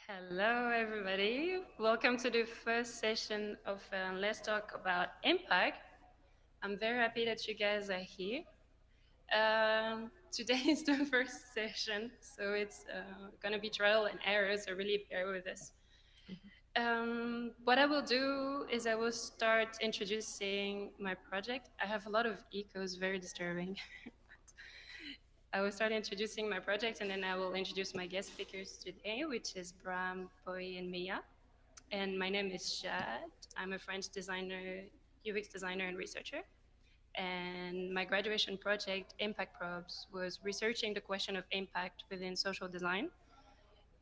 Hello, everybody. Welcome to the first session of Let's Talk About Impact. I'm very happy that you guys are here. Today is the first session, so it's going to be trial and error, so really bear with us. What I will do is I will start introducing my project. I have a lot of echoes, very disturbing. I will start introducing my project and then I will introduce my guest speakers today, which is Bram, Boy, and Mia. And my name is Shad. I'm a French designer, UX designer, and researcher. And my graduation project, Impact Probes, was researching the question of impact within social design.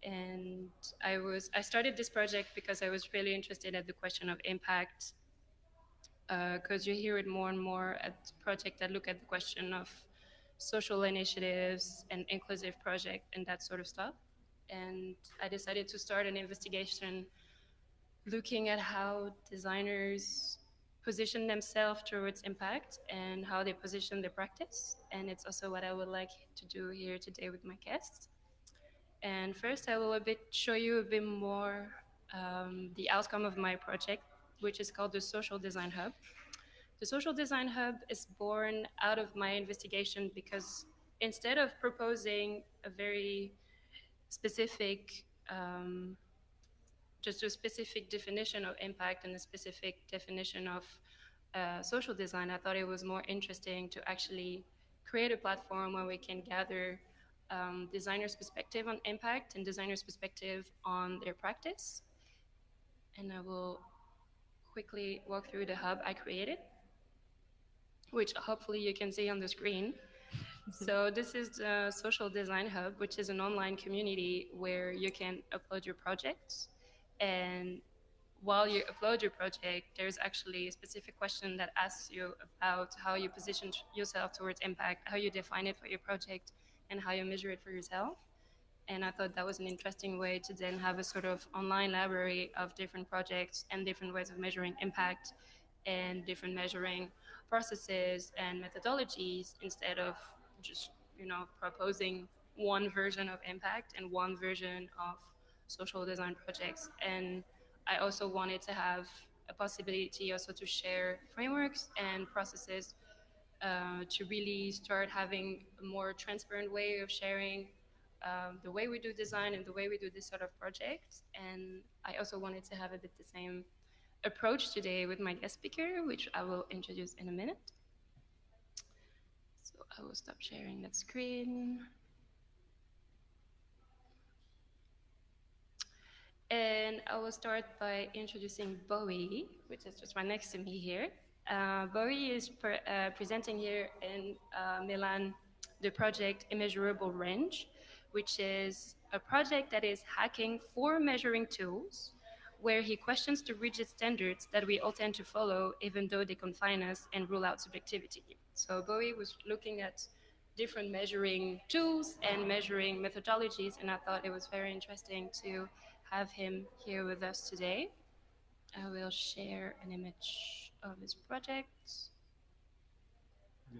And I started this project because I was really interested at the question of impact, because you hear it more and more at projects that look at the question of social initiatives and inclusive project and that sort of stuff. And I decided to start an investigation looking at how designers position themselves towards impact and how they position their practice. And it's also what I would like to do here today with my guests. And first, I will show you a bit more the outcome of my project, which is called the Social Design Hub. The Social Design Hub is born out of my investigation because instead of proposing a very specific just a specific definition of impact and a specific definition of social design, I thought it was more interesting to actually create a platform where we can gather designers' perspective on impact and designers' perspective on their practice. And I will quickly walk through the hub I created, which hopefully you can see on the screen. So this is the Social Design Hub, which is an online community where you can upload your projects. And while you upload your project, there's actually a specific question that asks you about how you position yourself towards impact, how you define it for your project, and how you measure it for yourself. And I thought that was an interesting way to then have a sort of online library of different projects and different ways of measuring impact and different measuring processes and methodologies instead of just, proposing one version of impact and one version of social design projects. And I also wanted to have a possibility also to share frameworks and processes to really start having a more transparent way of sharing the way we do design and the way we do this sort of projects. And I also wanted to have a bit the same approach today with my guest speaker, which I will introduce in a minute. So I will stop sharing that screen. And I will start by introducing Bowie, which is just right next to me here. Bowie is presenting here in Milan the project Immeasurable Range, which is a project that is hacking 4 measuring tools where he questions the rigid standards that we all tend to follow, even though they confine us and rule out subjectivity. So Bowie was looking at different measuring tools and measuring methodologies, and I thought it was very interesting to have him here with us today. I will share an image of his project.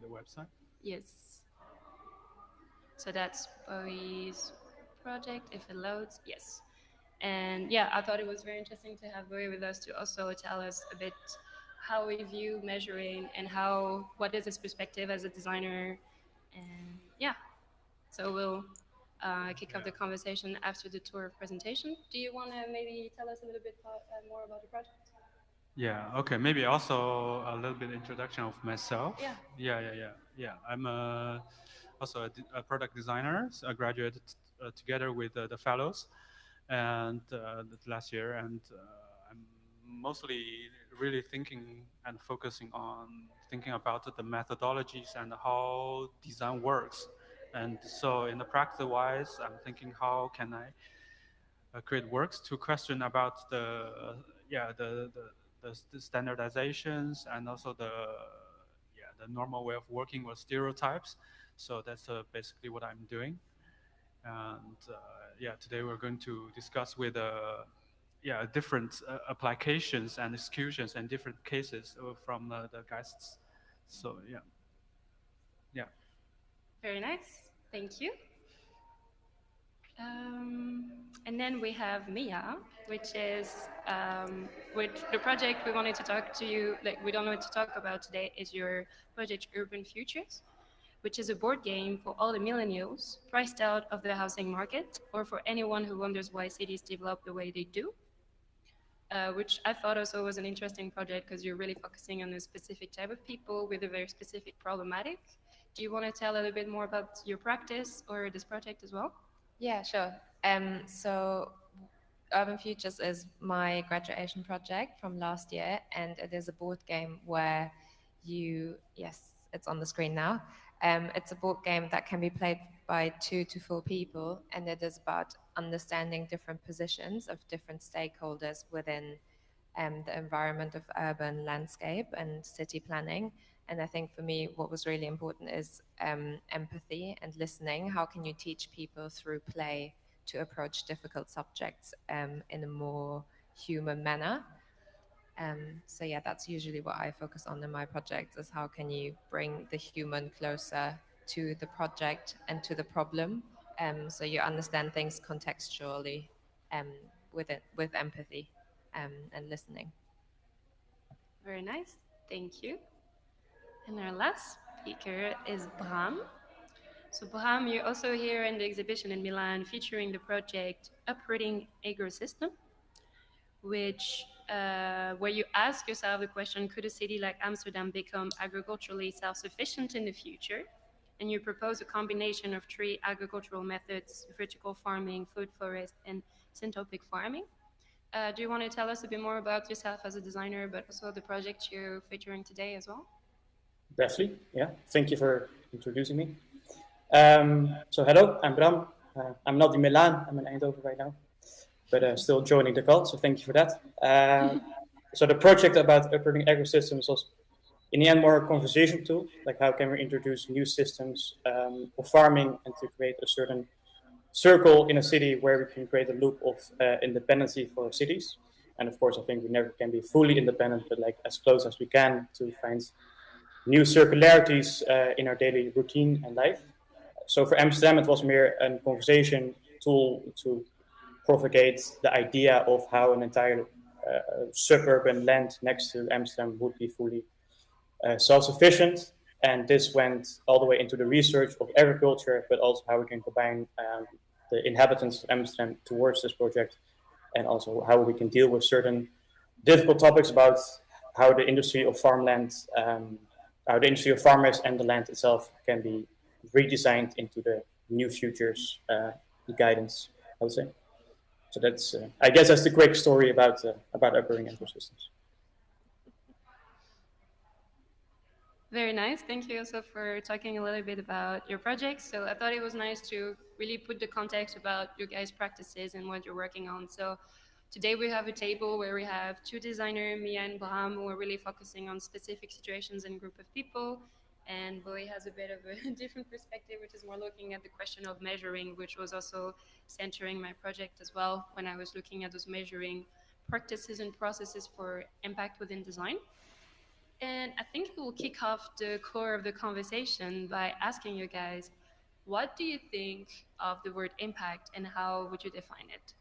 The website? Yes. So that's Bowie's project, if it loads. Yes. And yeah, I thought it was very interesting to have Bowie with us to also tell us a bit how we view measuring and what is his perspective as a designer. And yeah, so we'll kick off the conversation after the tour of presentation. Do you want to maybe tell us a little bit more about the project? Yeah, okay, maybe also a little bit introduction of myself. Yeah. Yeah. I'm also a product designer. So I graduated together with the fellows and last year, and I'm mostly really thinking and focusing on thinking about the methodologies and how design works. And so in the practice wise, I'm thinking how can I create works to question about the standardizations and also the normal way of working with stereotypes. So that's basically what I'm doing. And today we're going to discuss with different applications and executions and different cases from the guests. So yeah. Very nice. Thank you. And then we have Mia, which is which the project we wanted to talk to you, like we don't want to talk about today, is your project Urban Futures, which is a board game for all the millennials priced out of the housing market, or for anyone who wonders why cities develop the way they do. Which I thought also was an interesting project because you're really focusing on a specific type of people with a very specific problematic. Do you want to tell a little bit more about your practice or this project as well? Yeah, sure. So Urban Futures is my graduation project from last year, and it is a board game where yes, it's on the screen now. It's a board game that can be played by 2 to 4 people, and it is about understanding different positions of different stakeholders within the environment of urban landscape and city planning. And I think for me, what was really important is empathy and listening. How can you teach people through play to approach difficult subjects in a more human manner? So yeah, that's usually what I focus on in my projects: is how can you bring the human closer to the project and to the problem, so you understand things contextually, um, with empathy, and listening. Very nice. Thank you. And our last speaker is Bram. So, Bram, you're also here in the exhibition in Milan featuring the project Uprooting Ecosystem, which where you ask yourself the question, could a city like Amsterdam become agriculturally self-sufficient in the future? And you propose a combination of three agricultural methods: vertical farming, food forest, and syntropic farming. Do you want to tell us a bit more about yourself as a designer, but also the project you're featuring today as well? Briefly, yeah. Thank you for introducing me. So hello, I'm Bram. I'm not in Milan. I'm in Eindhoven right now, but still joining the call. So thank you for that. So the project about uprooting ecosystems was, in the end, more a conversation tool. Like, how can we introduce new systems of farming and to create a certain circle in a city where we can create a loop of independency for cities. And of course, I think we never can be fully independent, but like as close as we can to find new circularities in our daily routine and life. So for Amsterdam, it was mere a conversation tool to propagate the idea of how an entire suburban land next to Amsterdam would be fully self-sufficient. And this went all the way into the research of agriculture, but also how we can combine the inhabitants of Amsterdam towards this project, and also how we can deal with certain difficult topics about how the industry of farmland, how the industry of farmers and the land itself can be redesigned into the new futures guidance, I would say. So that's, I guess, that's the quick story about uprooting ecosystems. Very nice. Thank you also for talking a little bit about your project. So I thought it was nice to really put the context about your guys' practices and what you're working on. So today we have a table where we have two designers, Mia and Bram, who are really focusing on specific situations and group of people. And Boy has a bit of a different perspective, which is more looking at the question of measuring, which was also centering my project as well when I was looking at those measuring practices and processes for impact within design. And I think we'll kick off the core of the conversation by asking you guys, what do you think of the word impact and how would you define it?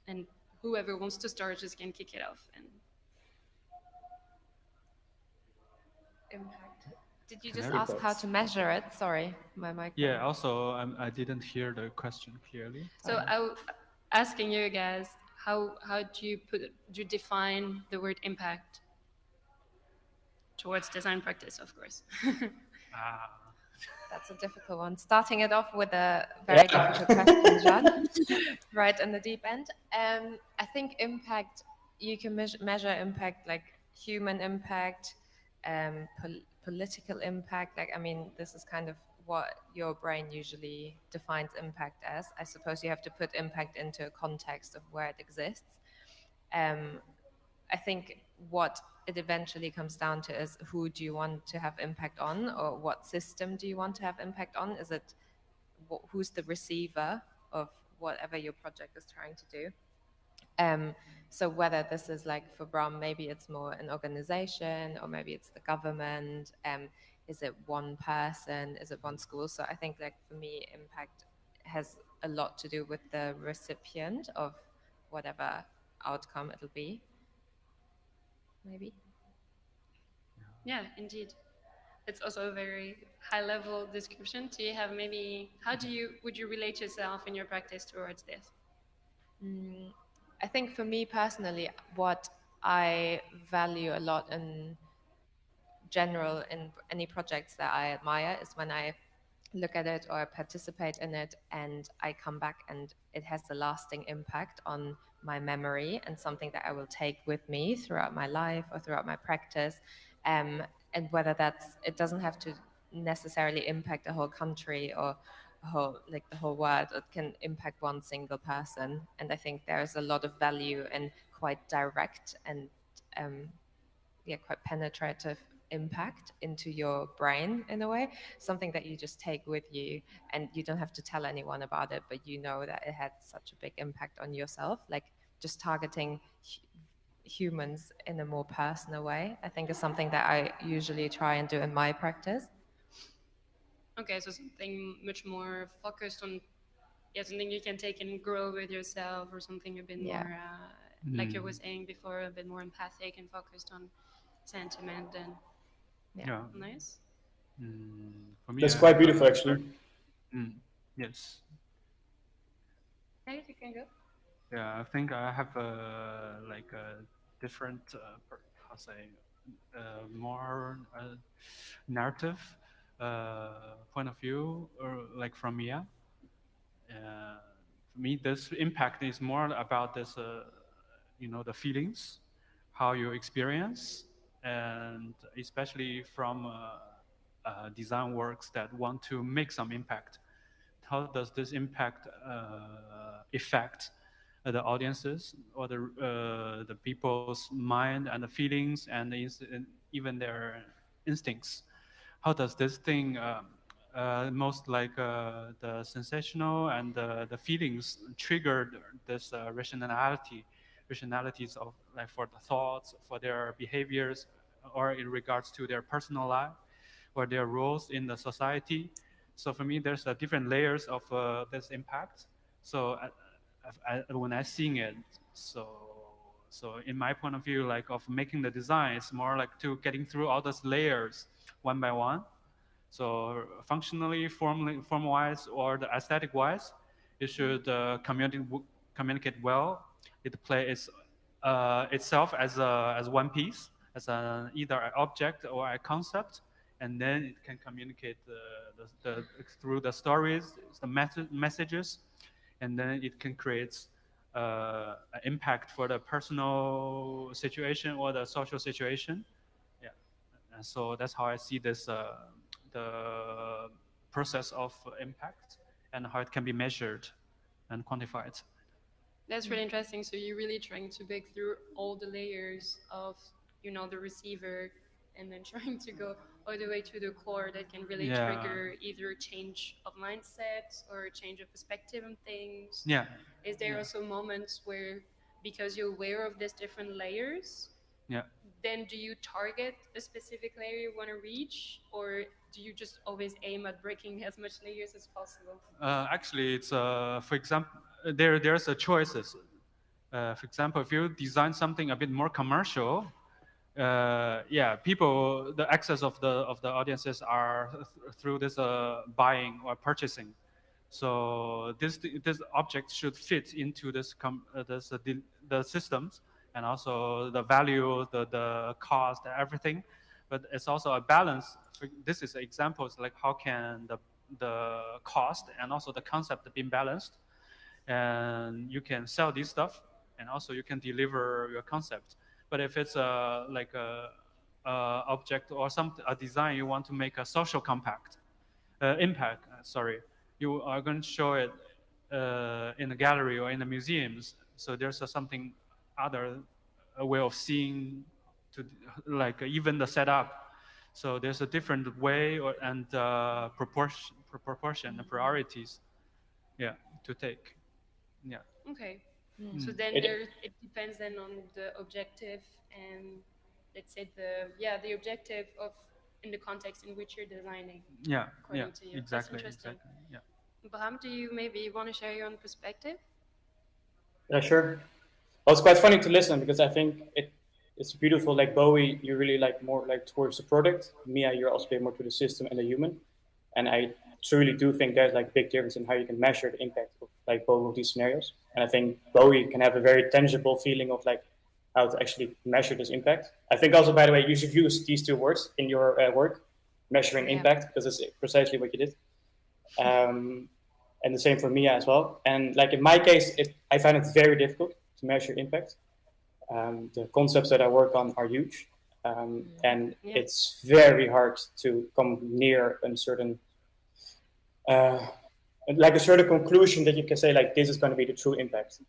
And whoever wants to start just can kick it off. And Impact. Did you Can just I- ask how to measure it? Sorry, my mic. Yeah, also, I didn't hear the question clearly. so asking you guys, how do you define the word impact towards design practice, of course? Ah, That's a difficult one. Starting it off with a very difficult question, John. Right in the deep end. I think impact, you can measure impact like human impact, political impact. Like, I mean, this is kind of what your brain usually defines impact as. I suppose you have to put impact into a context of where it exists. I think what it eventually comes down to is, who do you want to have impact on, or what system do you want to have impact on? Is it who's the receiver of whatever your project is trying to do? So whether this is like for Bram, maybe it's more an organization, or maybe it's the government. Is it one person? Is it one school? So I think, like, for me, impact has a lot to do with the recipient of whatever outcome it'll be. Maybe. Yeah, indeed. It's also a very high level description. Do you have maybe, would you relate yourself in your practice towards this? I think for me personally, what I value a lot in general in any projects that I admire is when I look at it or participate in it and I come back and it has a lasting impact on my memory and something that I will take with me throughout my life or throughout my practice. And whether it doesn't have to necessarily impact a whole country or the whole world. It can impact one single person. And I think there's a lot of value in quite direct and quite penetrative impact into your brain in a way, something that you just take with you and you don't have to tell anyone about it, but you know that it had such a big impact on yourself. Like just targeting humans in a more personal way, I think is something that I usually try and do in my practice. Okay, so something much more focused on, yeah, something you can take and grow with yourself, or something a bit more, like you were saying before, a bit more empathic and focused on sentiment and nice. For me, That's quite beautiful, actually. Yes. Hey, you can go. Yeah, I think I have like a different, how say, more narrative point of view, or like from Mia. For me, this impact is more about this, the feelings, how you experience, and especially from design works that want to make some impact. How does this impact affect the audiences or the people's mind and the feelings and even their instincts? How does this thing most like the sensational and the feelings triggered this rationalities of like for the thoughts, for their behaviors, or in regards to their personal life or their roles in the society. So for me, there's different layers of this impact. So when I seeing it, so in my point of view, like of making the design, it's more like to getting through all those layers one by one. So functionally, form-wise, or the aesthetic-wise, it should communicate well. It plays itself as one piece, as either an object or a concept, and then it can communicate through the stories, the messages, and then it can create an impact for the personal situation or the social situation. Yeah, and so that's how I see this the process of impact and how it can be measured and quantified. That's really interesting. So you're really trying to break through all the layers of, the receiver, and then trying to go all the way to the core that can really trigger either a change of mindset or a change of perspective on things. Yeah. Is there also moments where, because you're aware of these different layers, then do you target a specific layer you want to reach, or do you just always aim at breaking as much layers as possible? Actually, it's for example, there's a choices. For example, if you design something a bit more commercial, people, the access of the audiences are through this buying or purchasing. So this object should fit into the systems, and also the value, the cost, everything. But it's also a balance. This is examples like how can the cost and also the concept be balanced, and you can sell this stuff, and also you can deliver your concept. But if it's like a object or a design you want to make a social impact, you are going to show it in a gallery or in the museums. So there's something other a way of seeing to like even the setup. So there's a different way and proportion and priorities, to take. Yeah. Okay. So then it depends then on the objective and, let's say, the objective of in the context in which you're designing. Yeah. According to you. Exactly. That's interesting. Exactly. Yeah. Bram, do you maybe want to share your own perspective? Yeah, sure. Well, it's quite funny to listen because I think it's beautiful. Like Bowie, you really like more like towards the product. Mia, you're also a bit more to the system and the human. And I truly do think there's like a big difference in how you can measure the impact of like both of these scenarios. And I think Bowie can have a very tangible feeling of like how to actually measure this impact. I think also, by the way, you should use these two words in your work, measuring impact, because it's precisely what you did. And the same for Mia as well. And like in my case, I find it very difficult to measure impact. The concepts that I work on are huge, and it's very hard to come near a certain, like a certain conclusion that you can say like this is going to be the true impact.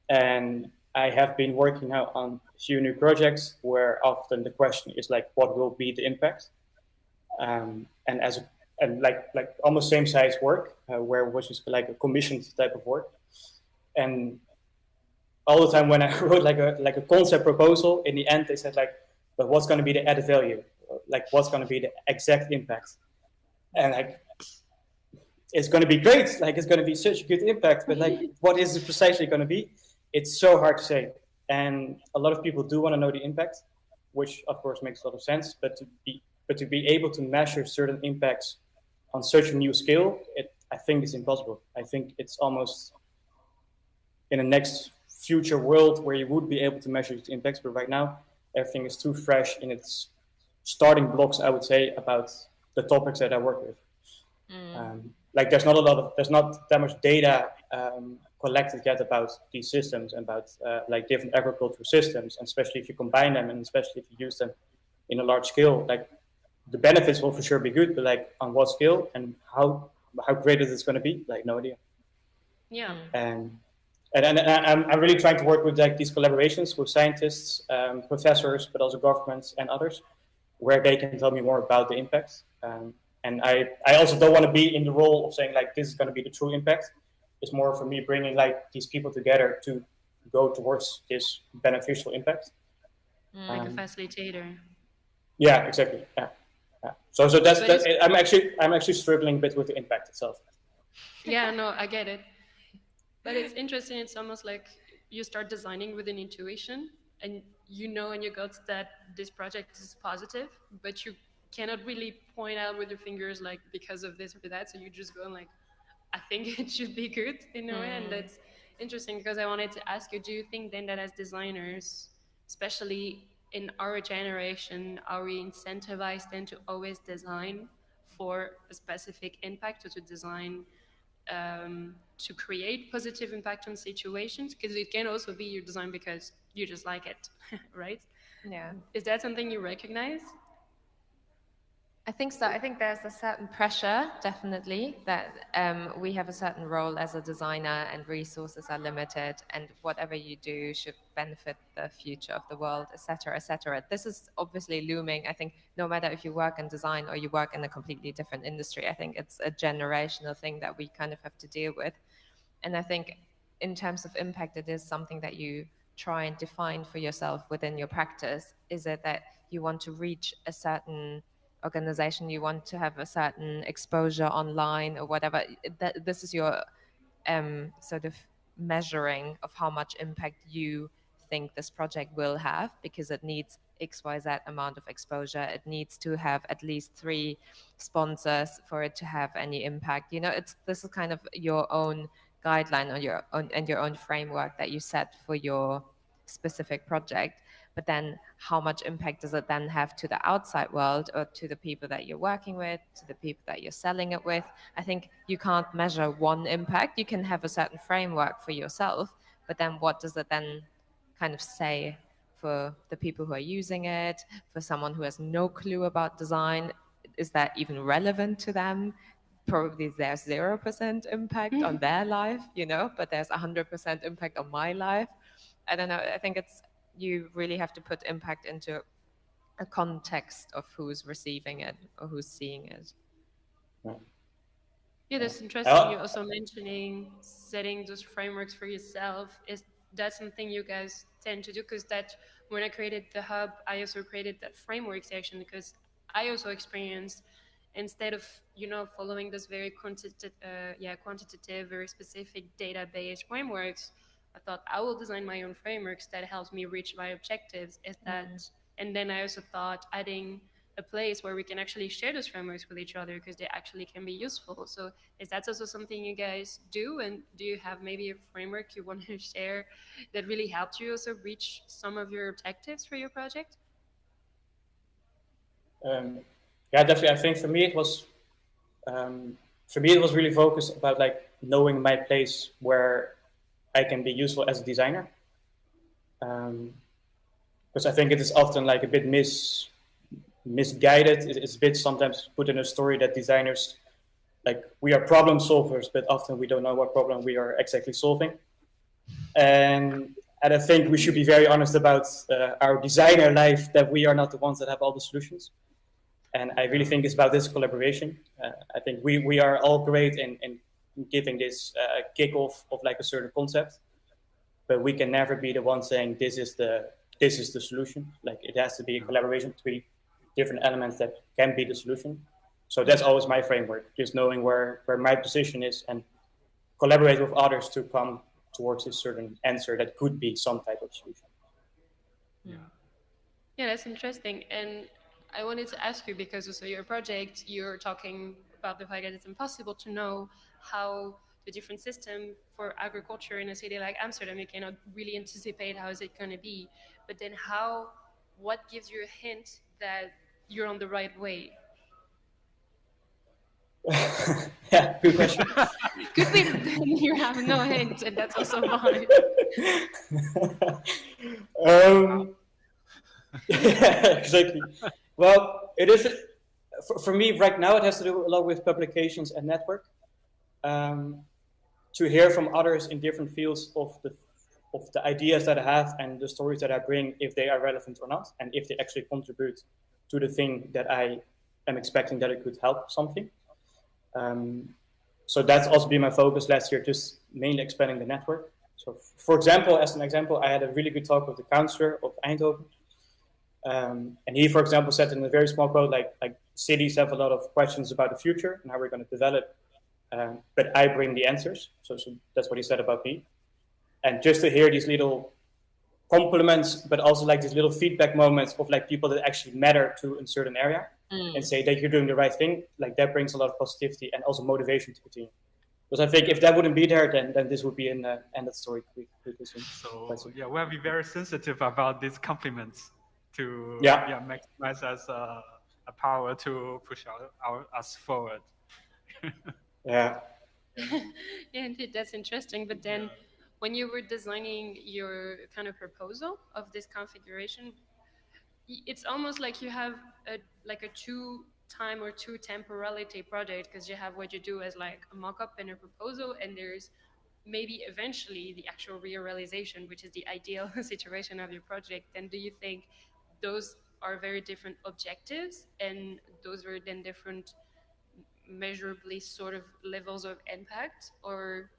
And I have been working now on a few new projects where often the question is like, what will be the impact? And like almost same size work, where it was just like a commissioned type of work, and all the time when I wrote like a concept proposal, in the end they said like, but what's going to be the added value? Like what's going to be the exact impact? And like, it's going to be great. Like it's going to be such a good impact, but like, what is it precisely going to be? It's so hard to say. And a lot of people do want to know the impact, which of course makes a lot of sense. But to be able to measure certain impacts on such a new scale, I think is impossible. I think it's almost in a next future world where you would be able to measure its impacts, but right now everything is too fresh in its starting blocks, I would say, about the topics that I work with. Like there's not that much data collected yet about these systems and about like different agricultural systems, and especially if you combine them and especially if you use them in a large scale, like the benefits will for sure be good, but like on what scale and how great is it going to be? Like no idea. Yeah. And I'm really trying to work with like these collaborations with scientists, professors, but also governments and others, where they can tell me more about the impact. And I also don't want to be in the role of saying like this is going to be the true impact. It's more for me bringing like these people together to go towards this beneficial impact. Like a facilitator. Yeah, exactly. Yeah. So that's I'm actually struggling a bit with the impact itself. Yeah, no, I get it. But it's interesting. It's almost like you start designing with an intuition, and you know in your guts that this project is positive, but you cannot really point out with your fingers like because of this or that. So you just go like, I think it should be good in a way, and that's interesting because I wanted to ask you: do you think then that as designers, especially in our generation, are we incentivized then to always design for a specific impact, or to design to create positive impact on situations? Because it can also be you design because you just like it, right? Yeah. Is that something you recognize? I think so. I think there's a certain pressure, definitely, that we have a certain role as a designer and resources are limited, and whatever you do should benefit the future of the world, etc., etc. This is obviously looming. I think no matter if you work in design or you work in a completely different industry, I think it's a generational thing that we kind of have to deal with. And I think in terms of impact, it is something that you try and define for yourself within your practice. Is it that you want to reach a certain organization, you want to have a certain exposure online or whatever? This is your sort of measuring of how much impact you think this project will have, because it needs XYZ amount of exposure. It needs to have at least 3 sponsors for it to have any impact. You know, this is kind of your own guideline on your own and your own framework that you set for your specific project. But then how much impact does it then have to the outside world, or to the people that you're working with, to the people that you're selling it with? I think you can't measure one impact. You can have a certain framework for yourself, but then what does it then kind of say for the people who are using it, for someone who has no clue about design? Is that even relevant to them? Probably there's 0% impact on their life, you know, but there's 100% impact on my life. I don't know. I think you really have to put impact into a context of who's receiving it or who's seeing it. Yeah, that's interesting. You're also mentioning setting those frameworks for yourself. Is that something you guys tend to do? Because that when I created the hub, I also created that framework section because I also experienced instead of, you know, following this very quantitative, very specific database frameworks, I thought I will design my own frameworks that helps me reach my objectives. Is that, and then I also thought adding a place where we can actually share those frameworks with each other because they actually can be useful. So is that also something you guys do? And do you have maybe a framework you want to share that really helped you also reach some of your objectives for your project? Yeah, definitely. I think for me it was really focused about like knowing my place where I can be useful as a designer. Because I think it is often like a bit misguided. It's a bit sometimes put in a story that designers, like, we are problem solvers, but often we don't know what problem we are exactly solving. And I think we should be very honest about our designer life, that we are not the ones that have all the solutions. And I really think it's about this collaboration. I think we are all great in giving this kickoff of like a certain concept, but we can never be the one saying this is the solution. Like, it has to be a collaboration between different elements that can be the solution. So that's always my framework, just knowing where my position is and collaborate with others to come towards a certain answer that could be some type of solution. Yeah, that's interesting. And I wanted to ask you, because also your project, you're talking about the fact that it's impossible to know how the different system for agriculture in a city like Amsterdam, you cannot really anticipate how is it going to be. But then what gives you a hint that you're on the right way? Yeah, good question. Could be that you have no hint, and that's also fine. Yeah, exactly. Well, it is for me right now. It has to do a lot with publications and network. To hear from others in different fields of the ideas that I have and the stories that I bring, if they are relevant or not, and if they actually contribute to the thing that I am expecting that it could help something. So that's also been my focus last year, just mainly expanding the network. So, for example, as an example, I had a really good talk with the councillor of Eindhoven. And he, for example, said in a very small quote, like cities have a lot of questions about the future and how we're going to develop, but I bring the answers. So that's what he said about me. And just to hear these little compliments, but also like these little feedback moments of like people that actually matter to a certain area, and say that you're doing the right thing, like that brings a lot of positivity and also motivation to continue. Because I think if that wouldn't be there, then this would be an end of story. So yeah, we'll be very sensitive about these compliments to maximize as a power to push us forward. Yeah. Yeah, indeed, that's interesting. But then, when you were designing your kind of proposal of this configuration, it's almost like you have a two-time or two-temporality project, because you have what you do as like a mock-up and a proposal, and there's maybe eventually the actual realization, which is the ideal situation of your project. And do you think those are very different objectives, and those are then different measurably sort of levels of impact, or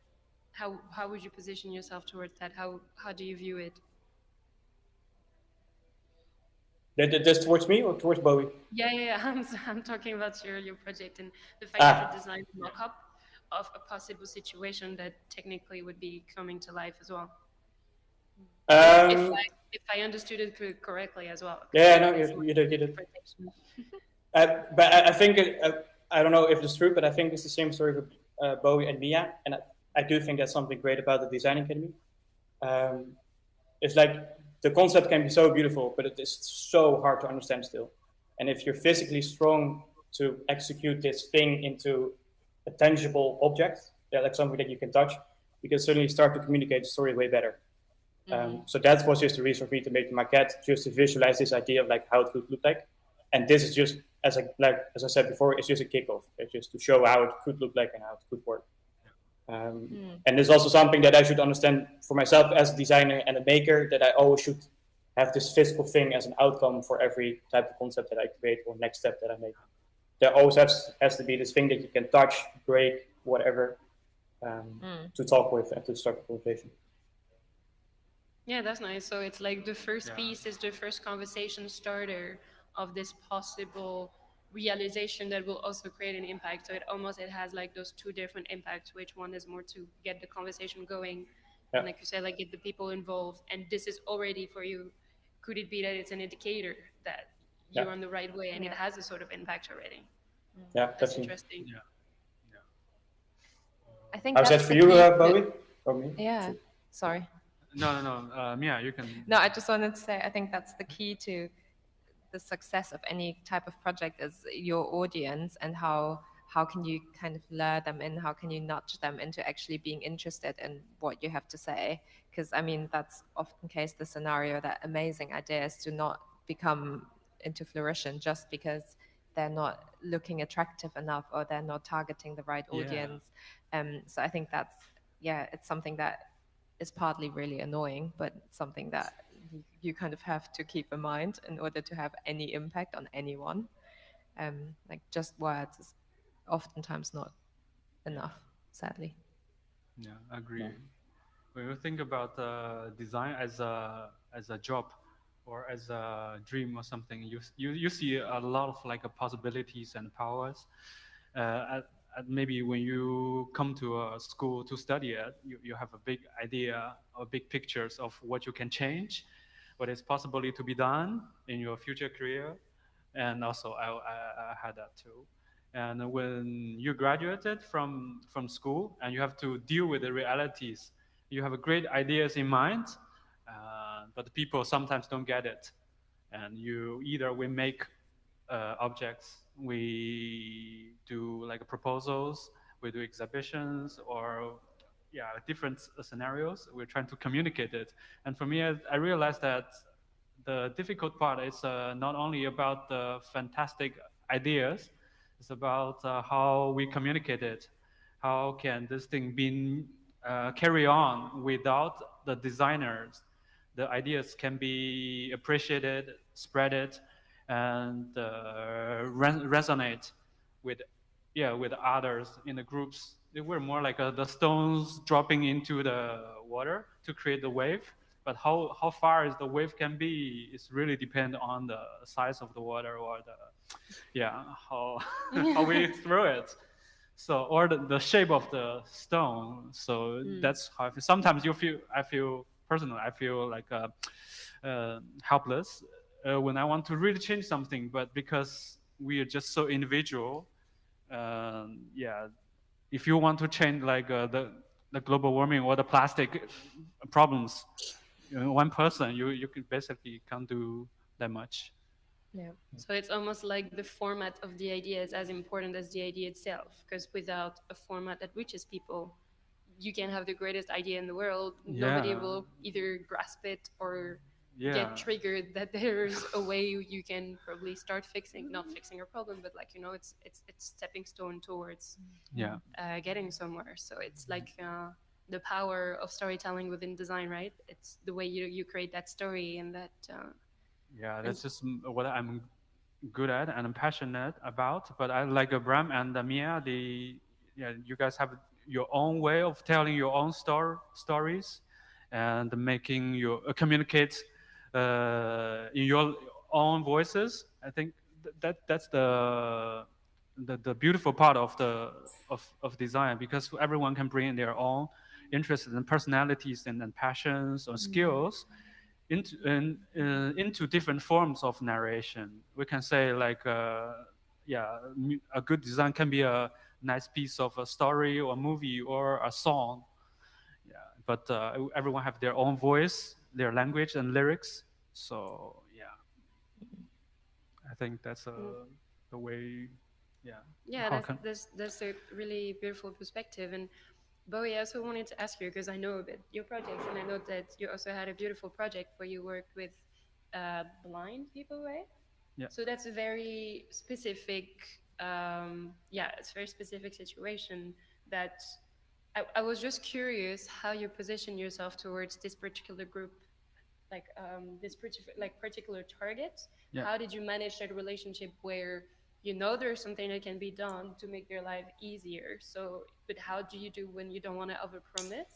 how would you position yourself towards that? How do you view it? That's towards me or towards Bowie? Yeah. I'm talking about your project and the fact that you designed a mock-up of a possible situation that technically would be coming to life as well. If I understood it correctly as well. Yeah, no, you did. But I think I don't know if it's true, but I think it's the same story for Bowie and Mia, and I do think that's something great about the Design Academy. It's like the concept can be so beautiful, but it is so hard to understand still. And if you're physically strong to execute this thing into a tangible object, like something that you can touch, you can certainly start to communicate the story way better. So that was just the reason for me to make the maquette, just to visualize this idea of like how it could look like. And this is just, as I said before, it's just a kickoff. It's just to show how it could look like and how it could work. And there's also something that I should understand for myself as a designer and a maker, that I always should have this physical thing as an outcome for every type of concept that I create or next step that I make. There always has to be this thing that you can touch, break, whatever, to talk with and to start the conversation. Yeah, that's nice. So it's like the first piece is the first conversation starter of this possible realization that will also create an impact. So it has like those two different impacts, which one is more to get the conversation going, Yeah. and like you said, like get the people involved, and this is already for you. Could it be that it's an indicator that you're Yeah. on the right way and it Yeah. has a sort of impact already? Yeah, That's definitely. interesting. Yeah. I think How's that that's for the you, key to- Bowie? Or me? Yeah. Sorry. No. Mia, you can. No, I just wanted to say I think that's the key to the success of any type of project is your audience, and how can you kind of lure them in, how can you nudge them into actually being interested in what you have to say, because I mean that's often case the scenario that amazing ideas do not become into fruition just because they're not looking attractive enough or they're not targeting the right Yeah. audience. So I think that's, yeah, it's something that is partly really annoying, but something that you kind of have to keep in mind in order to have any impact on anyone. Like just words is oftentimes not enough, sadly. Yeah, I agree. When you think about design as a job or as a dream or something, you see a lot of like possibilities and powers. Maybe when you come to a school to study it, you have a big idea or big pictures of what you can change, what is possibly to be done in your future career. And also I had that too. And when you graduated from school and you have to deal with the realities, you have great ideas in mind, but the people sometimes don't get it. And you either we make objects, we do like proposals, we do exhibitions, or yeah, different scenarios. We're trying to communicate it. And for me, I realized that the difficult part is not only about the fantastic ideas, it's about how we communicate it. How can this thing be carry on without the designers? The ideas can be appreciated, spread it, and resonate with, yeah, with others in the groups. They were more like the stones dropping into the water to create the wave. But how far is the wave can be is really depend on the size of the water or the, yeah, how we throw it. So or the shape of the stone. So that's how I feel. Sometimes I feel personally, I feel like helpless when I want to really change something, but because we are just so individual, yeah, if you want to change like the global warming or the plastic problems, one person, you can basically can't do that much. Yeah. So it's almost like the format of the idea is as important as the idea itself, because without a format that reaches people, you can have the greatest idea in the world. Nobody Yeah. will either grasp it or Yeah. get triggered that there's a way you can probably start fixing, not fixing a problem, but like, you know, it's stepping stone towards Yeah. getting somewhere. So it's like the power of storytelling within design, right? It's the way you create that story and that. Yeah, that's just what I'm good at and I'm passionate about. But I like Bram and Mia. Yeah, you guys have your own way of telling your own stories, and making your communicate in your own voices. I think that's the beautiful part of of design, because everyone can bring in their own interests and personalities and passions or skills into different forms of narration. We can say like, yeah, a good design can be a nice piece of a story or a movie or a song. Yeah, but everyone have their own voice, their language and lyrics. So yeah, I think that's the way. Yeah. Yeah, How can? that's a really beautiful perspective. And Bowie, I also wanted to ask you, because I know a bit your projects, and I know that you also had a beautiful project where you worked with blind people, right? Yeah. So that's a very specific, yeah, it's a very specific situation that I was just curious how you position yourself towards this particular group, like this particular target. Yeah. How did you manage that relationship where you know there's something that can be done to make their life easier? So, but how do you do when you don't want to overpromise?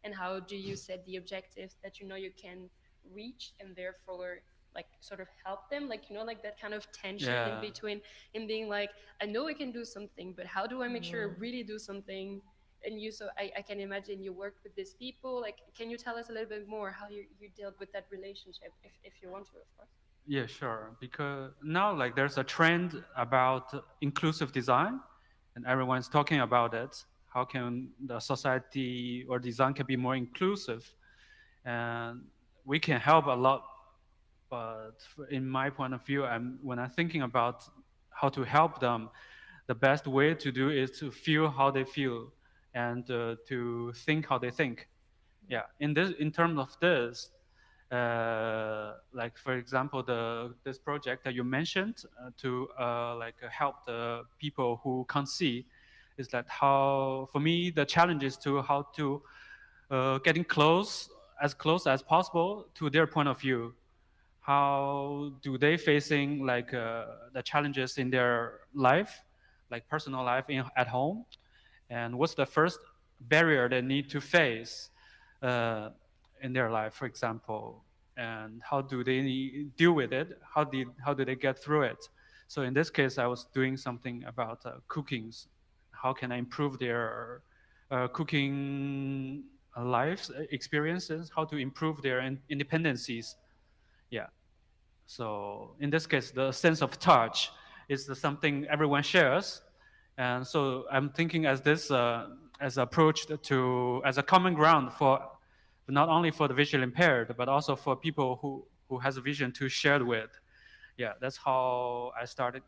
And how do you set the objectives that you know you can reach and therefore like sort of help them, like, you know, like that kind of tension in Yeah. between, in being like, I know I can do something, but how do I make sure I really do something? And you, so I can imagine you worked with these people. Like, can you tell us a little bit more how you dealt with that relationship, if you want to, of course? Yeah, sure. Because now, like, there's a trend about inclusive design, and everyone's talking about it. How can the society or design can be more inclusive, and we can help a lot. But in my point of view, when I'm thinking about how to help them, the best way to do is to feel how they feel, and to think how they think. Yeah. In terms of this, like for example, this project that you mentioned to help the people who can't see, is that how for me the challenge is to how to getting close as possible to their point of view. How do they facing like the challenges in their life, like personal life at home, and what's the first barrier they need to face uh, in their life, for example, and how do they deal with it? How do they get through it? So in this case, I was doing something about cooking. How can I improve their cooking lives experiences? How to improve their independencies? Yeah. So in this case, the sense of touch is something everyone shares, and so I'm thinking as this as approached to as a common ground for not only for the visually impaired but also for people who has a vision to share with. Yeah, that's how I started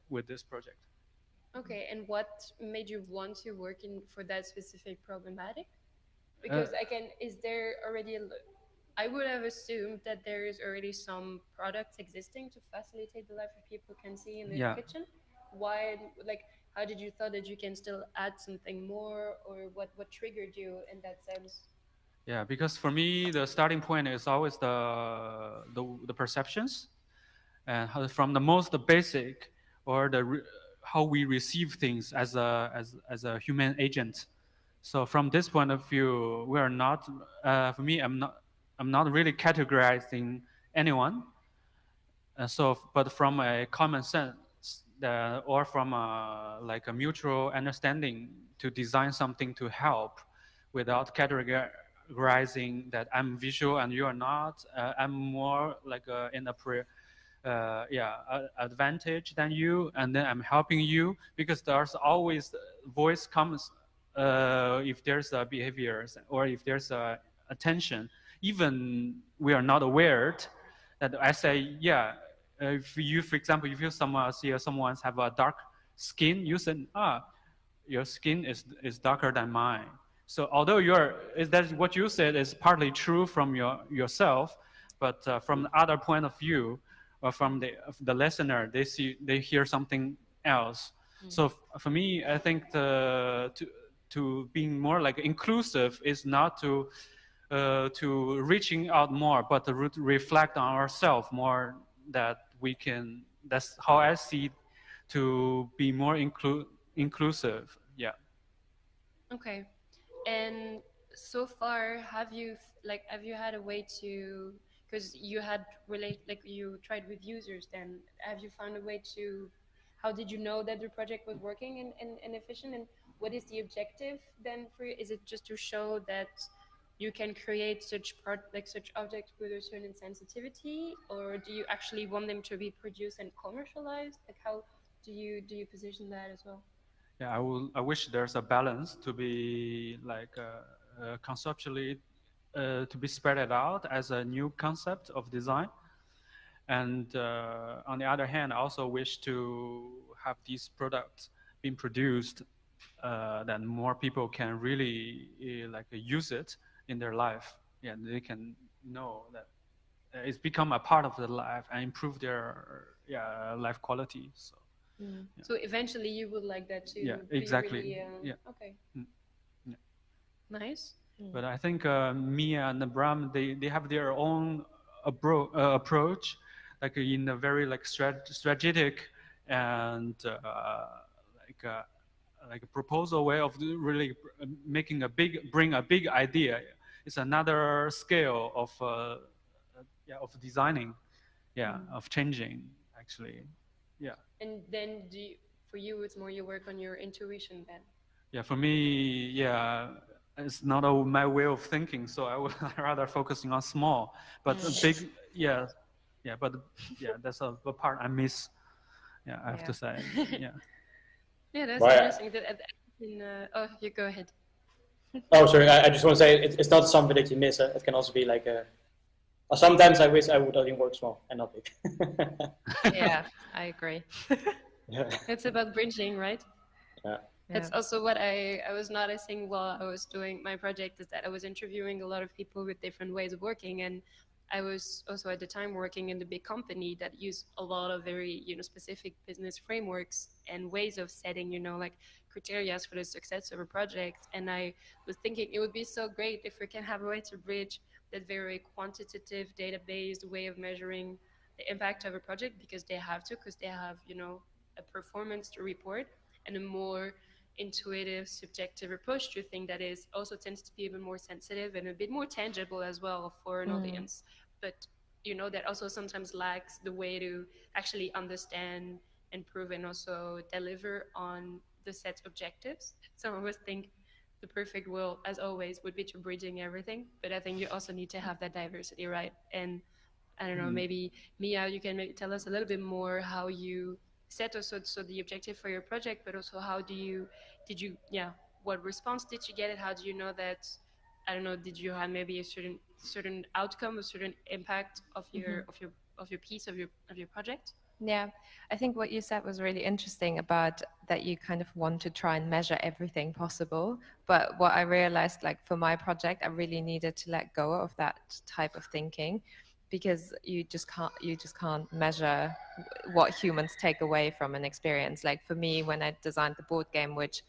with this project. Okay, and what made you want to work in for that specific problematic? Because I can, is there already I would have assumed that there is already some products existing to facilitate the life of people who can see in the Yeah. kitchen. Why, like, how did you thought that you can still add something more, or what triggered you in that sense? Yeah, because for me the starting point is always the perceptions, and from the most basic or how we receive things as a human agent. So from this point of view, we are not. For me, I'm not really categorizing anyone. But from a common sense, or from like a mutual understanding, to design something to help, without categorizing that I'm visual and you are not. I'm more like in a advantage than you, and then I'm helping you, because there's always voice comes if there's a behaviors or if there's a attention, even we are not aware that I say, yeah, if you, for example, if you see someone have a dark skin, you say, your skin is darker than mine. So although is that what you said is partly true from yourself, but from the other point of view, or from the listener, they hear something else. So for me, I think to being more like inclusive is not to reaching out more, but to reflect on ourselves more, that we can. That's how I see to be more inclusive. Yeah. Okay. And so far, have you had a way to, because you had relate, like you tried with users, then have you found a way to, how did you know that the project was working and efficient? And what is the objective then for you? Is it just to show that you can create such objects with a certain sensitivity, or do you actually want them to be produced and commercialized? Like, how do you position that as well? Yeah, I wish there's a balance to be like conceptually to be spread it out as a new concept of design, and on the other hand, I also wish to have these products being produced that more people can really use it in their life. Yeah, they can know that it's become a part of their life and improve their life quality. So. Yeah. So eventually you would like that too. Yeah, Do you exactly. really, Yeah. okay. Mm. Yeah. Nice. But I think Mia and Bram, they have their own approach, like in a very like strategic and like a, like a proposal way of really making bring a big idea. It's another scale of yeah, of designing. of changing actually. Yeah. And then for you, it's more you work on your intuition then. Yeah, for me, it's not my way of thinking. So I would rather focusing on small, but big. But that's a part I miss. Yeah, I have to say. Yeah. Yeah, that's Right. interesting. Oh, you go ahead. Oh, sorry. I just want to say it's not something that you miss. It can also be like sometimes I wish I would only work small and not big. Yeah, I agree. It's about bridging, right? Yeah. That's also what I was noticing while I was doing my project, is that I was interviewing a lot of people with different ways of working, and I was also at the time working in the big company that used a lot of very specific business frameworks and ways of setting like criteria for the success of a project. And I was thinking it would be so great if we can have a way to bridge that very quantitative data-based way of measuring the impact of a project, because they have a performance to report, and a more intuitive, subjective approach to a thing that is also tends to be even more sensitive and a bit more tangible as well for an audience. But that also sometimes lacks the way to actually understand, improve, and also deliver on the set objectives. So I always think the perfect world, as always, would be to bridging everything. But I think you also need to have that diversity, right? And I don't know, maybe Mia, you can maybe tell us a little bit more how you set also the objective for your project, but also what response did you get, and how do you know that, I don't know, did you have maybe a certain outcome, a certain impact of your piece of your project? Yeah, I think what you said was really interesting about that you kind of want to try and measure everything possible. But what I realized, like for my project, I really needed to let go of that type of thinking, because you just can't measure what humans take away from an experience. Like for me, when I designed the board game, which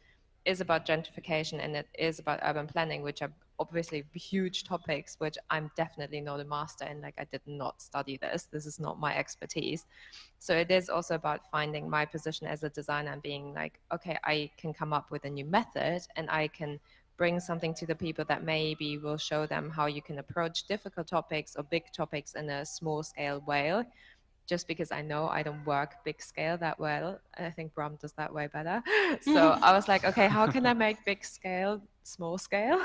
is about gentrification and it is about urban planning, which are obviously huge topics, which I'm definitely not a master in. Like I did not study this. This is not my expertise. So it is also about finding my position as a designer and being like, okay, I can come up with a new method and I can bring something to the people that maybe will show them how you can approach difficult topics or big topics in a small scale way. Just because I know I don't work big scale that well. I think Bram does that way better. So I was like, okay, how can I make big scale small scale?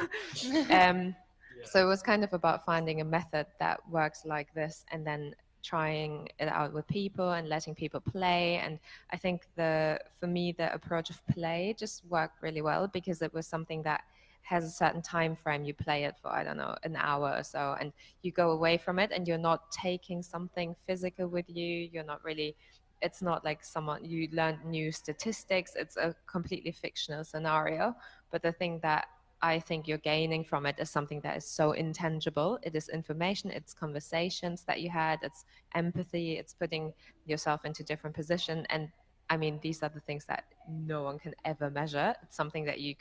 So it was kind of about finding a method that works like this, and then trying it out with people and letting people play. And I think for me the approach of play just worked really well, because it was something that has a certain time frame. You play it for, I don't know, an hour or so, and you go away from it, and you're not taking something physical with you. You're not really, it's not like you learn new statistics. It's a completely fictional scenario. But the thing that I think you're gaining from it is something that is so intangible. It is information, it's conversations that you had, it's empathy, it's putting yourself into different position. And I mean, these are the things that no one can ever measure. It's something that you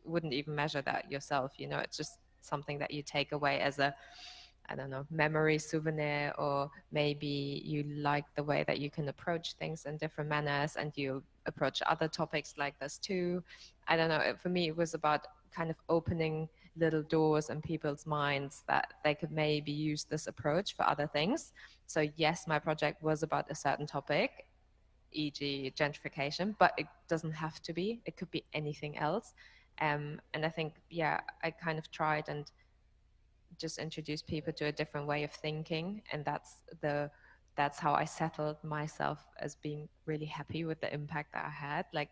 wouldn't even measure that yourself. It's just something that you take away as a, I don't know, memory, souvenir, or maybe you like the way that you can approach things in different manners and you approach other topics like this too. I don't know. For me, it was about kind of opening little doors in people's minds that they could maybe use this approach for other things. So yes, my project was about a certain topic, e.g. gentrification, but it doesn't have to be. It could be anything else. And I think, I kind of tried and just introduced people to a different way of thinking, and that's how I settled myself as being really happy with the impact that I had. Like,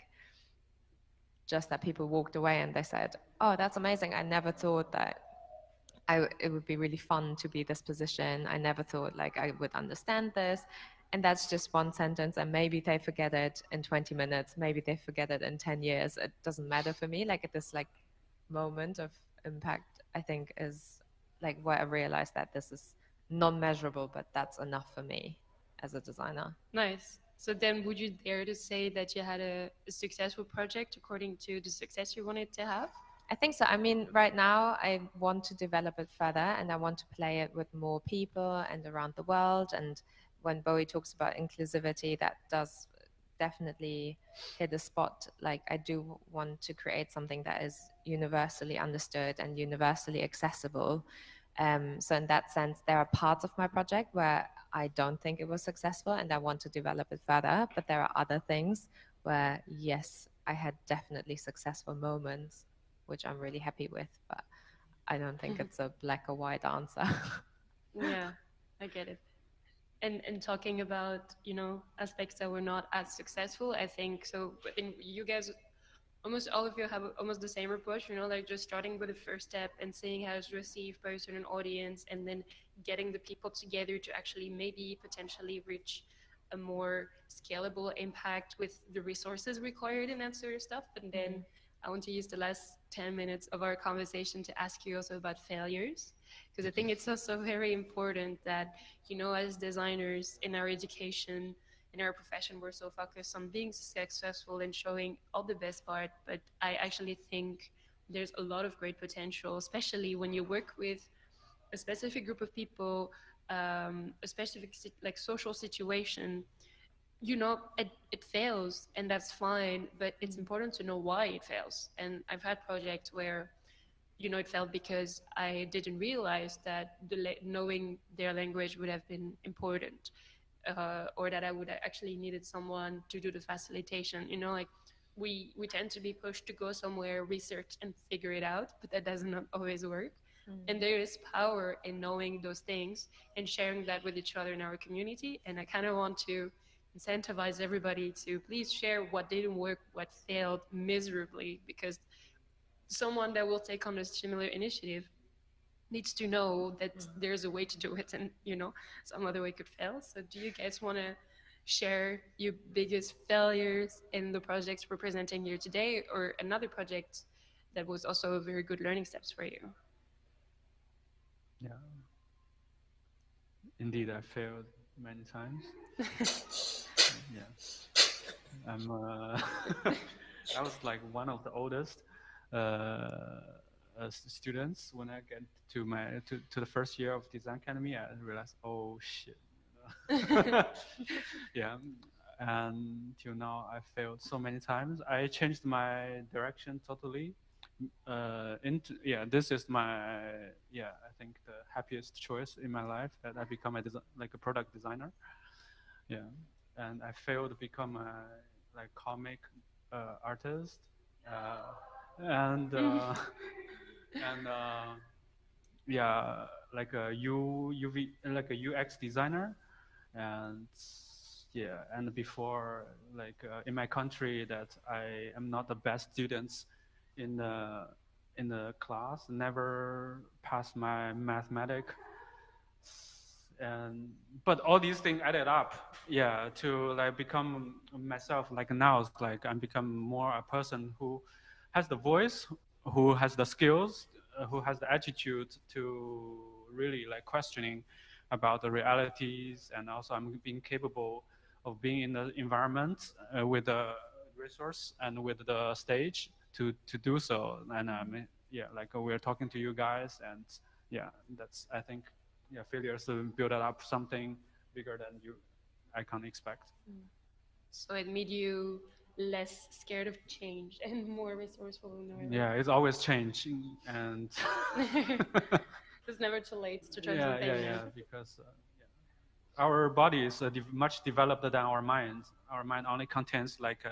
just that people walked away and they said, "Oh, that's amazing. I never thought that it would be really fun to be this position. I never thought like I would understand this." And that's just one sentence, and maybe they forget it in 20 minutes, maybe they forget it in 10 years. It doesn't matter for me. Like, at this like moment of impact, I think is like where I realized that this is non-measurable, but that's enough for me as a designer. Nice. So then would you dare to say that you had a successful project according to the success you wanted to have? I think so. I mean, right now I want to develop it further, and I want to play it with more people and around the world. And when Bowie talks about inclusivity, that does definitely hit a spot. Like, I do want to create something that is universally understood and universally accessible. So in that sense, there are parts of my project where I don't think it was successful and I want to develop it further. But there are other things where, yes, I had definitely successful moments, which I'm really happy with, but I don't think it's a black or white answer. Yeah, I get it. And talking about, you know, aspects that were not as successful, I think so. I think you guys, almost all of you have almost the same approach, you know, like just starting with the first step and seeing how it's received by a certain audience, and then getting the people together to actually maybe potentially reach a more scalable impact with the resources required and that sort of stuff. But then I want to use the last 10 minutes of our conversation to ask you also about failures, because I think it's also very important that, you know, as designers in our education, in our profession, we're so focused on being successful and showing all the best part. But I actually think there's a lot of great potential, especially when you work with a specific group of people, a specific like social situation. You know, it fails and that's fine, but it's important to know why it fails. And I've had projects where, you know, it failed because I didn't realize that knowing their language would have been important, or that I would actually needed someone to do the facilitation. You know, like we tend to be pushed to go somewhere, research, and figure it out, but that does not always work. And there is power in knowing those things and sharing that with each other in our community. And I kind of want to incentivize everybody to please share what didn't work, what failed miserably, because someone that will take on a similar initiative needs to know that there's a way to do it, and you know, some other way could fail. So do you guys want to share your biggest failures in the projects we're presenting here today, or another project that was also a very good learning steps for you? Yeah. Indeed, I failed many times. Yeah. I was like one of the oldest students when I get to to the first year of Design Academy. I realized, oh shit. Yeah. And till now, I failed so many times. I changed my direction totally. This is my I think the happiest choice in my life, that I become like a product designer. Yeah, and I failed to become a like comic artist, and and like a like a UX designer, and and before, like in my country, that I am not the best students in the class, never passed my mathematics, and but all these things added up, to like become myself. Like now, it's like I'm become more a person who has the voice, who has the skills, who has the attitude to really like questioning about the realities, and also I'm being capable of being in the environment with the resource and with the stage to do so. And like we're talking to you guys, and that's, I think, failures to build up something bigger than I can't expect. So it made you less scared of change and more resourceful in a way. Yeah, it's always changing, and it's never too late to try yeah, something new. because our body is much developed than our mind. Our mind only contains like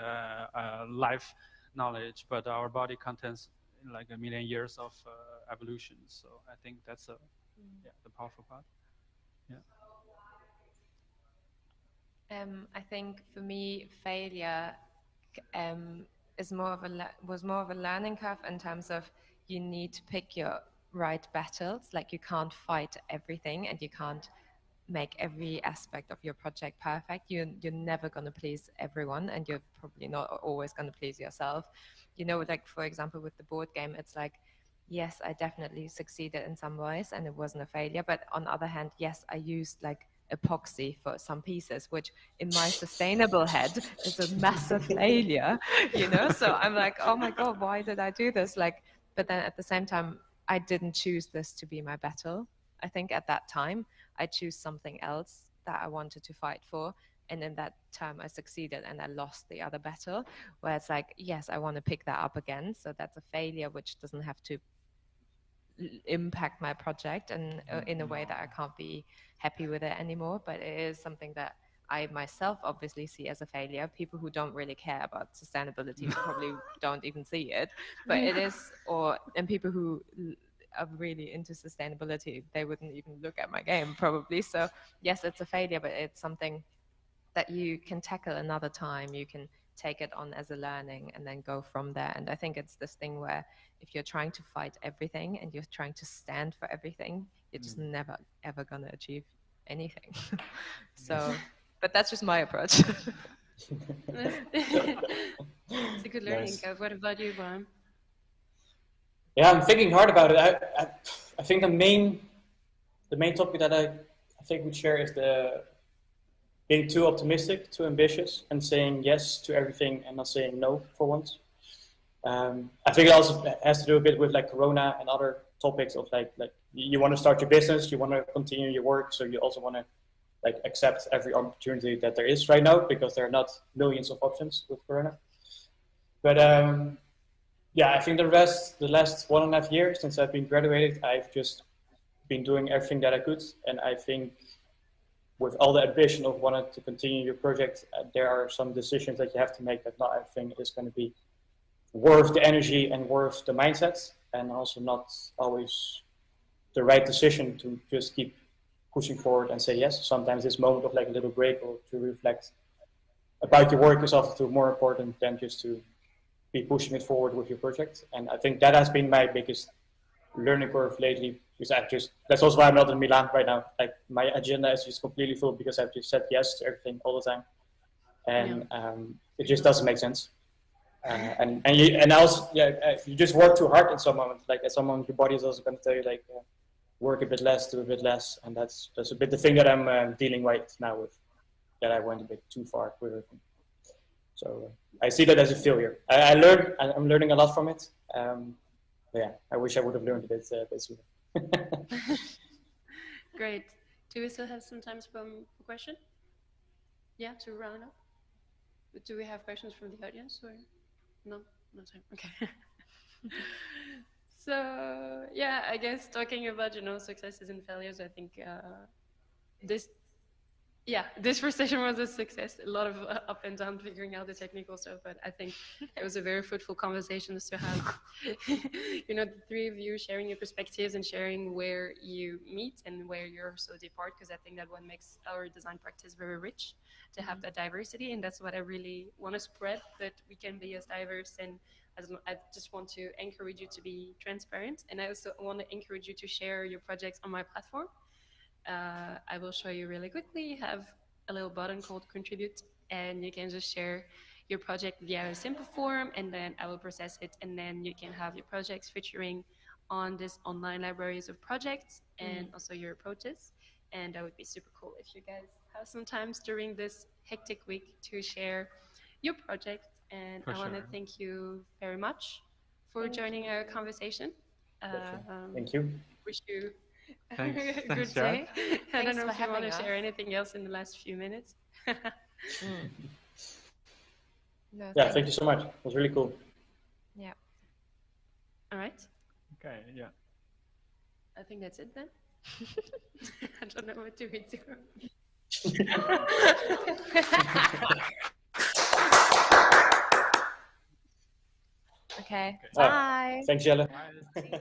life knowledge, but our body contains like a million years of evolution. So I think that's the powerful part. Yeah. I think for me, failure is more of was more of a learning curve, in terms of you need to pick your right battles. Like, you can't fight everything, and you can't make every aspect of your project perfect. You're never going to please everyone, and you're probably not always going to please yourself. You know, like for example with the board game, it's like, yes, I definitely succeeded in some ways and it wasn't a failure, but on the other hand, yes, I used like epoxy for some pieces, which in my sustainable head is a massive failure, you know. So I'm like, oh my god, why did I do this? Like, but then at the same time, I didn't choose this to be my battle. I think at that time I choose something else that I wanted to fight for, and in that term I succeeded and I lost the other battle, where it's like, yes, I want to pick that up again. So that's a failure which doesn't have to impact my project and in a way that I can't be happy with it anymore. But it is something that I myself obviously see as a failure. People who don't really care about sustainability probably don't even see it, but it is, and people who are really into sustainability, they wouldn't even look at my game probably. So yes, it's a failure, but it's something that you can tackle another time. You can take it on as a learning and then go from there. And I think it's this thing where if you're trying to fight everything and you're trying to stand for everything, you're just never ever going to achieve anything. So, but that's just my approach. It's a good learning curve. What about you, Brian? Yeah, I'm thinking hard about it. I think the main topic that I think we share is the being too optimistic, too ambitious, and saying yes to everything and not saying no for once. I think it also has to do a bit with like Corona and other topics of like you want to start your business, you want to continue your work, so you also want to like accept every opportunity that there is right now, because there are not millions of options with Corona. But yeah, I think the last 1.5 years since I've been graduated, I've just been doing everything that I could, and I think with all the ambition of wanting to continue your project, there are some decisions that you have to make that not everything is going to be worth the energy and worth the mindset, and also not always the right decision to just keep pushing forward and say yes. Sometimes this moment of like a little break or to reflect about your work is often more important than just to be pushing it forward with your project. And I think that has been my biggest learning curve lately, because that's also why I'm not in Milan right now. Like my agenda is just completely full because I've just said yes to everything all the time, and it just doesn't make sense. You just work too hard in some moments. Like at some moment, your body is also going to tell you like work a bit less, do a bit less, and that's a bit the thing that I'm dealing right now with. That I went a bit too far with everything. So I see that as a failure. I'm learning a lot from it. Yeah, I wish I would have learned a bit sooner. Great. Do we still have some time for question? Yeah, to round up. Do we have questions from the audience or no? No time. Okay. So yeah, I guess talking about successes and failures, I think this first session was a success. A lot of up and down figuring out the technical stuff, but I think it was a very fruitful conversation to have, the three of you sharing your perspectives and sharing where you meet and where you're so depart, because I think that what makes our design practice very rich, to have that diversity, and that's what I really want to spread, that we can be as diverse. And I just want to encourage you to be transparent, and I also want to encourage you to share your projects on my platform. I will show you really quickly. You have a little button called contribute, and you can just share your project via a simple form, and then I will process it, and then you can have your projects featuring on this online libraries of projects and also your approaches. And that would be super cool if you guys have some time during this hectic week to share your project. And I want to thank you very much for joining our conversation. Thank you. Wish you Thanks. a good day. I don't know Thanks if you want to for share having us. anything else in the last few minutes. No, Yeah, thank you so much. It was really cool. Yeah. All right. Okay, yeah. I think that's it then. I don't know what to do. Okay. Bye. Thanks, Jelle. Thank you.